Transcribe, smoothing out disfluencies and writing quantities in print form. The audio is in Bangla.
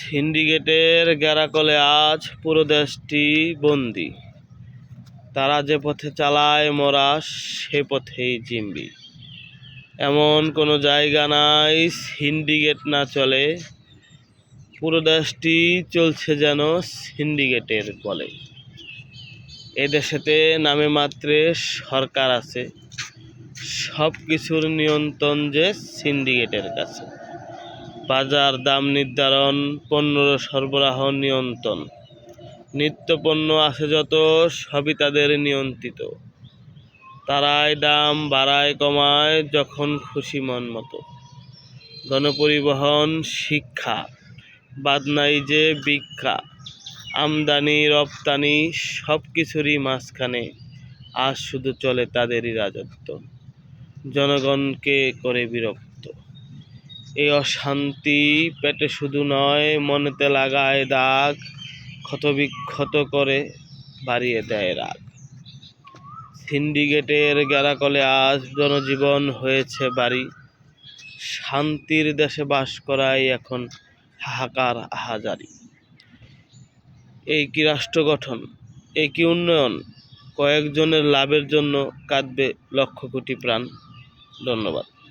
সিন্ডিকেটের গ্যারাকলে আজ পুরো দেশটি বন্দী। তারা যে পথে চালায় মোরা সে পথেই জিম্বি। এমন কোনো জায়গা নাই সিন্ডিকেট না চলে, পুরো দেশটি চলছে যেন সিন্ডিকেটের বলে। এদেশেতে নামে মাত্রে সরকার আছে, সব কিছুর নিয়ন্ত্রণ যে সিন্ডিকেটের কাছে। বাজার দাম নির্ধারণ, পণ্যর সরবরাহ নিয়ন্ত্রণ, নিত্য পণ্য আছে যত সবই তাদের নিয়ন্ত্রিত। তারাই দাম বাড়ায় কমায় যখন খুশি মন মতো। গণপরিবহন, শিক্ষা, বাদ নাই যে ভিক্ষা, আমদানি রপ্তানি সব কিছুরই মাঝখানে আজ শুধু চলে তাদেরই রাজত্ব। জনগণকে করে বিরক্ত এই অশান্তি, পেটে শুধু নয় মনেতে লাগায় দাগ, ক্ষতবিক্ষত করে বাড়িয়ে দেয় রাগ। সিন্ডিকেটের গ্যারাকলে আজ জনজীবন হয়েছে বাড়ি, শান্তির দেশে বাস করাই এখন হাহাকার আহাজারি। এই কি রাষ্ট্র গঠন, এই কি উন্নয়ন? কয়েকজনের লাভের জন্য কাঁদবে লক্ষ কোটি প্রাণ। ধন্যবাদ।